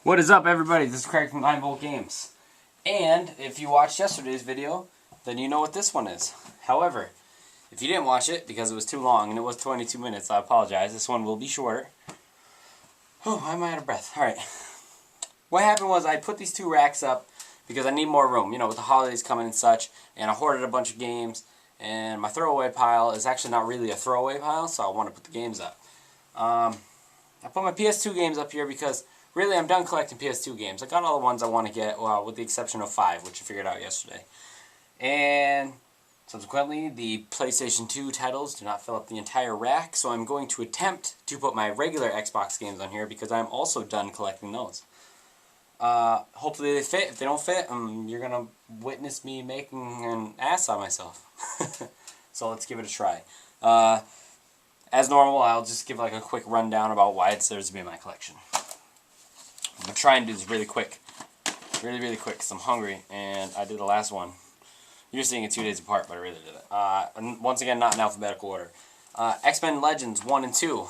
What is up, everybody? This is Craig from 9V Games. And if you watched yesterday's video, then you know what this one is. However, if you didn't watch it because it was too long, and it was 22 minutes, I apologize. This one will be shorter. Oh, why am I out of breath? Alright. What happened was I put these two racks up because I need more room, you know, with the holidays coming and such, and I hoarded a bunch of games, and my throwaway pile is actually not really a throwaway pile, so I want to put the games up. I put my PS2 games up here because really I'm done collecting PS2 games. I got all the ones I want to get, well, with the exception of 5, which I figured out yesterday. And subsequently, the PlayStation 2 titles do not fill up the entire rack, so I'm going to attempt to put my regular Xbox games on here because I'm also done collecting those. Hopefully they fit. If they don't fit, you're going to witness me making an ass out of myself. So let's give it a try. As normal, I'll just give like a quick rundown about why it deserves to be in my collection. I'm going to try and do this really quick. Really quick because I'm hungry and I did the last one. You're seeing it 2 days apart, but I really did it. And once again, not in alphabetical order. X-Men Legends 1 and 2.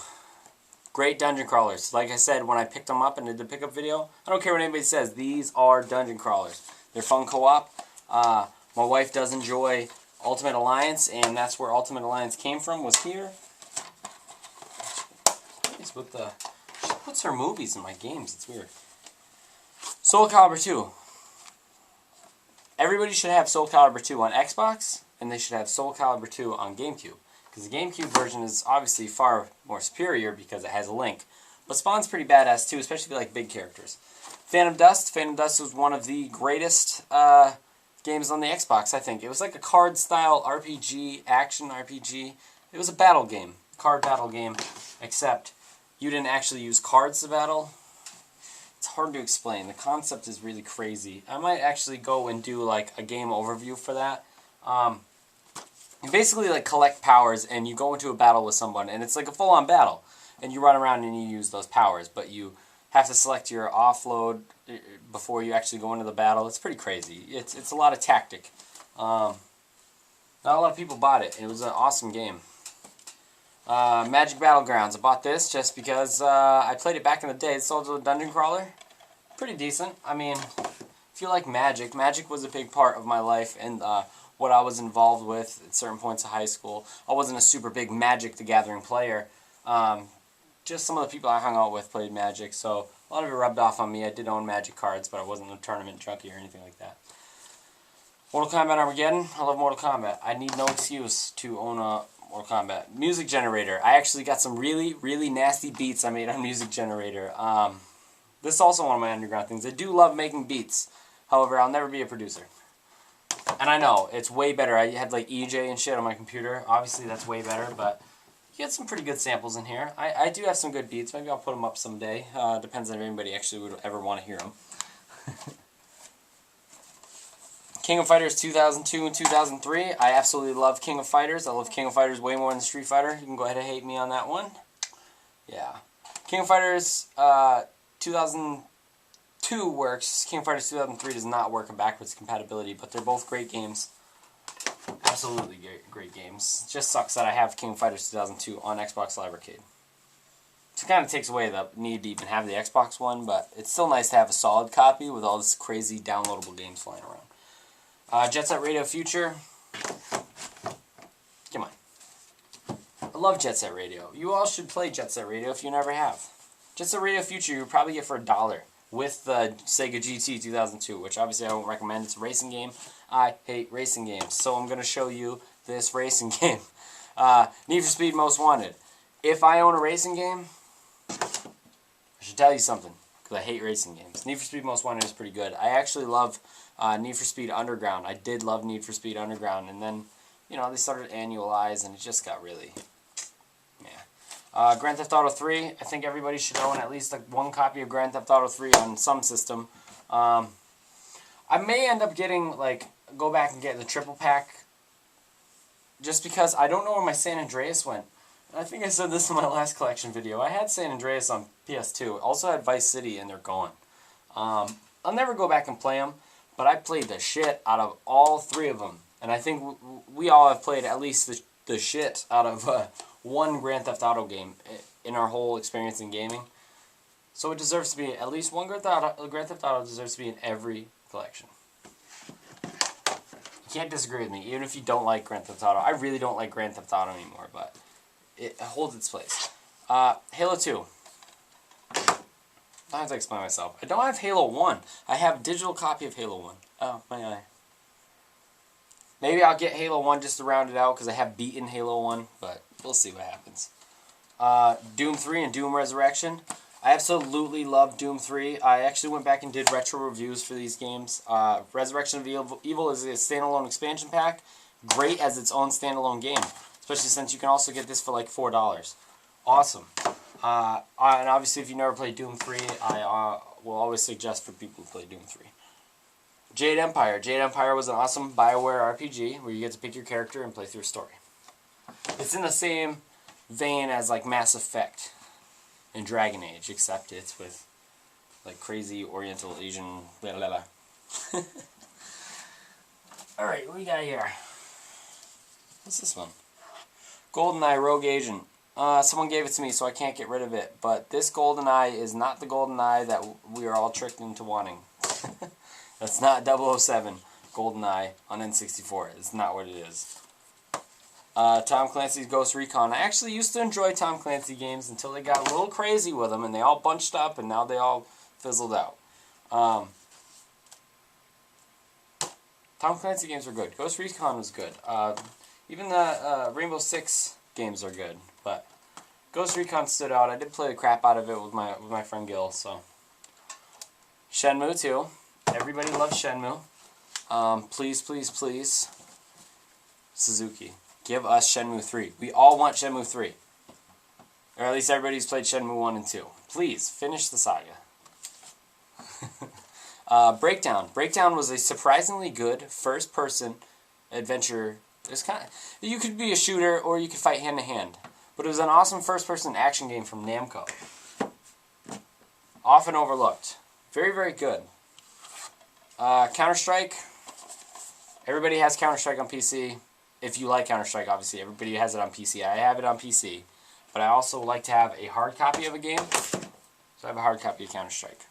Great dungeon crawlers. Like I said when I picked them up and did the pickup video, I don't care what anybody says, these are dungeon crawlers. They're fun co-op. My wife does enjoy Ultimate Alliance, and that's where Ultimate Alliance came from, was here. She puts her movies in my games, it's weird. Soul Calibur 2. Everybody should have Soul Calibur 2 on Xbox, and they should have Soul Calibur 2 on GameCube. Because the GameCube version is obviously far more superior because it has a Link. But Spawn's pretty badass too, especially if you like big characters. Phantom Dust. Phantom Dust was one of the greatest games on the Xbox, I think. It was like a card-style RPG, action RPG. It was a battle game, card battle game, except you didn't actually use cards to battle. It's hard to explain. The concept is really crazy. I might actually go and do like a game overview for that. You basically like collect powers and you go into a battle with someone, and it's like a full-on battle. And you run around and you use those powers, but you have to select your offload before you actually go into the battle. It's pretty crazy. It's a lot of tactic. Not a lot of people bought it. It was an awesome game. Magic Battlegrounds. I bought this just because I played it back in the day. It's also a dungeon crawler. Pretty decent. I mean, if you like Magic, Magic was a big part of my life and what I was involved with at certain points of high school. I wasn't a super big Magic the Gathering player. Just some of the people I hung out with played Magic, so a lot of it rubbed off on me. I did own Magic cards, but I wasn't a tournament junkie or anything like that. Mortal Kombat Armageddon. I love Mortal Kombat. I need no excuse to own a Mortal Kombat. Music Generator. I actually got some really nasty beats I made on Music Generator. This is also one of my underground things. I do love making beats. However, I'll never be a producer. And I know, it's way better. I had like EJ and shit on my computer. Obviously, that's way better, but you get some pretty good samples in here. I do have some good beats. Maybe I'll put them up someday. Depends on if anybody actually would ever want to hear them. King of Fighters 2002 and 2003. I absolutely love King of Fighters. I love King of Fighters way more than Street Fighter. You can go ahead and hate me on that one. Yeah. King of Fighters 2002 works. King of Fighters 2003 does not work in backwards compatibility, but they're both great games. Absolutely great games. It just sucks that I have King of Fighters 2002 on Xbox Live Arcade. So it kind of takes away the need to even have the Xbox one, but it's still nice to have a solid copy with all this crazy downloadable games flying around. Jet Set Radio Future. Come on. I love Jet Set Radio. You all should play Jet Set Radio if you never have. Jet Set Radio Future you probably get for $1 with the Sega GT 2002, which obviously I won't recommend. It's a racing game. I hate racing games, so I'm going to show you this racing game. Need for Speed Most Wanted. If I own a racing game, I should tell you something, because I hate racing games. Need for Speed Most Wanted is pretty good. I actually love Need for Speed Underground. I did love Need for Speed Underground, and then, you know, they started to annualize, and it just got really, yeah. Grand Theft Auto 3, I think everybody should own at least like one copy of Grand Theft Auto 3 on some system. I may end up getting, like, go back and get the triple pack, just because I don't know where my San Andreas went. I think I said this in my last collection video. I had San Andreas on PS2. Also had Vice City, and they're gone. I'll never go back and play them, but I played the shit out of all 3 of them. And I think we all have played at least the shit out of one Grand Theft Auto game in our whole experience in gaming. So it deserves to be, at least one Grand Theft Auto deserves to be in every collection. You can't disagree with me, even if you don't like Grand Theft Auto. I really don't like Grand Theft Auto anymore, but it holds its place. Halo 2. I have to explain myself. I don't have Halo 1. I have a digital copy of Halo 1. Oh, my eye. Maybe I'll get Halo 1 just to round it out, because I have beaten Halo 1, but we'll see what happens. Doom 3 and Doom Resurrection. I absolutely love Doom 3. I actually went back and did retro reviews for these games. Resurrection of Evil is a standalone expansion pack. Great as its own standalone game, especially since you can also get this for like $4. Awesome. And obviously, if you never played Doom 3, I will always suggest for people to play Doom 3. Jade Empire. Jade Empire was an awesome BioWare RPG where you get to pick your character and play through a story. It's in the same vein as like Mass Effect and Dragon Age, except it's with like crazy Oriental Asian blah blah blah. Alright, what we got here? What's this one? GoldenEye Rogue Agent. Someone gave it to me, so I can't get rid of it. But this GoldenEye is not the GoldenEye that we are all tricked into wanting. That's not 007 GoldenEye on N64. It's not what it is. Tom Clancy's Ghost Recon. I actually used to enjoy Tom Clancy games until they got a little crazy with them, and they all bunched up, and now they all fizzled out. Tom Clancy games were good. Ghost Recon was good. Even the Rainbow Six games are good, but Ghost Recon stood out. I did play the crap out of it with my friend Gil. So Shenmue 2. Everybody loves Shenmue. Please, please, please, Suzuki, give us Shenmue 3. We all want Shenmue 3. Or at least everybody who's played Shenmue 1 and 2. Please, finish the saga. Breakdown. Breakdown was a surprisingly good first-person adventure. It's kind of, you could be a shooter or you could fight hand-to-hand. But it was an awesome first-person action game from Namco. Often overlooked. Very, very good. Counter-Strike. Everybody has Counter-Strike on PC. If you like Counter-Strike, obviously. Everybody has it on PC. I have it on PC. But I also like to have a hard copy of a game. So I have a hard copy of Counter-Strike.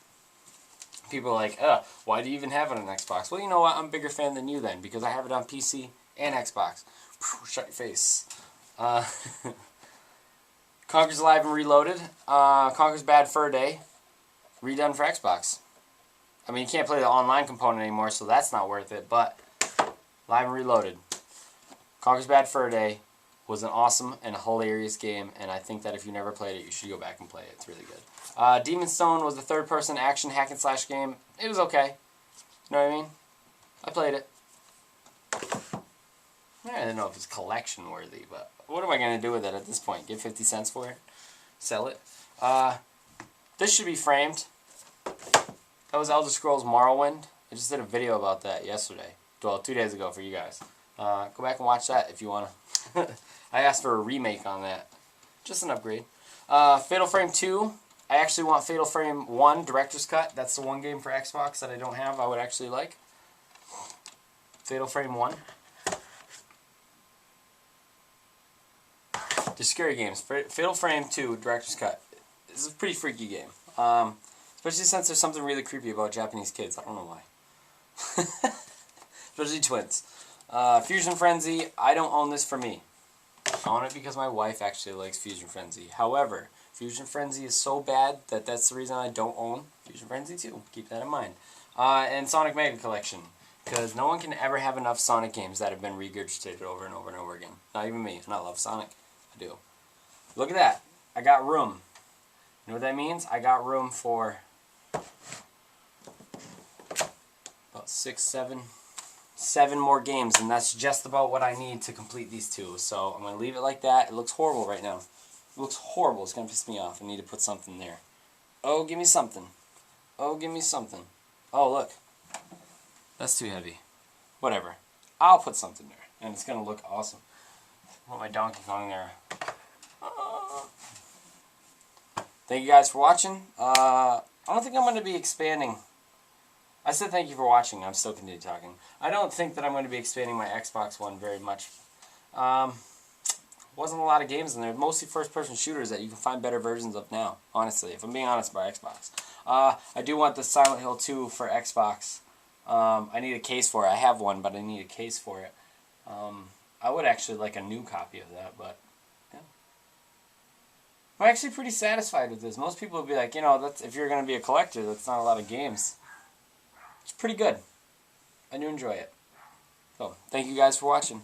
People are like, why do you even have it on Xbox? Well, you know what? I'm a bigger fan than you then, because I have it on PC and Xbox. Shut your face. Conker's Live and Reloaded. Conker's Bad Fur Day. Redone for Xbox. I mean, you can't play the online component anymore, so that's not worth it, but Live and Reloaded. Conker's Bad Fur Day was an awesome and hilarious game, and I think that if you never played it, you should go back and play it. It's really good. Demon's Stone was a third-person action hack-and-slash game. It was okay. You know what I mean? I played it. I don't know if it's collection-worthy, but what am I going to do with it at this point? Give 50 cents for it? Sell it? This should be framed. That was Elder Scrolls Morrowind. I just did a video about that yesterday. Well, 2 days ago for you guys. Go back and watch that if you want to. I asked for a remake on that. Just an upgrade. Fatal Frame 2. I actually want Fatal Frame 1 Director's Cut. That's the one game for Xbox that I don't have I would actually like. Fatal Frame 1. The scary games. Fatal Frame 2 Director's Cut. This is a pretty freaky game. Especially since there's something really creepy about Japanese kids. I don't know why. Especially twins. Fusion Frenzy. I don't own this for me. I own it because my wife actually likes Fusion Frenzy. However, Fusion Frenzy is so bad that that's the reason I don't own Fusion Frenzy 2. Keep that in mind. And Sonic Mega Collection. Because no one can ever have enough Sonic games that have been regurgitated over and over and over again. Not even me. And I love Sonic. I do. Look at that. I got room. You know what that means? I got room for about 7 more games, and that's just about what I need to complete these two. So I'm going to leave it like that. It looks horrible right now. It looks horrible. It's going to piss me off. I need to put something there. Oh, give me something. Oh, give me something. Oh, look. That's too heavy. Whatever. I'll put something there, and it's going to look awesome. I want my Donkey Kong there. Thank you guys for watching. I don't think I'm going to be expanding. I said thank you for watching. I'm still continuing talking. I don't think that I'm going to be expanding my Xbox One very much. Wasn't a lot of games in there. Mostly first-person shooters that you can find better versions of now, honestly, if I'm being honest about Xbox. I do want the Silent Hill 2 for Xbox. I need a case for it. I have one, but I need a case for it. I would actually like a new copy of that, but yeah. I'm actually pretty satisfied with this. Most people would be like, that's, if you're going to be a collector, that's not a lot of games. It's pretty good. I do enjoy it. So, thank you guys for watching.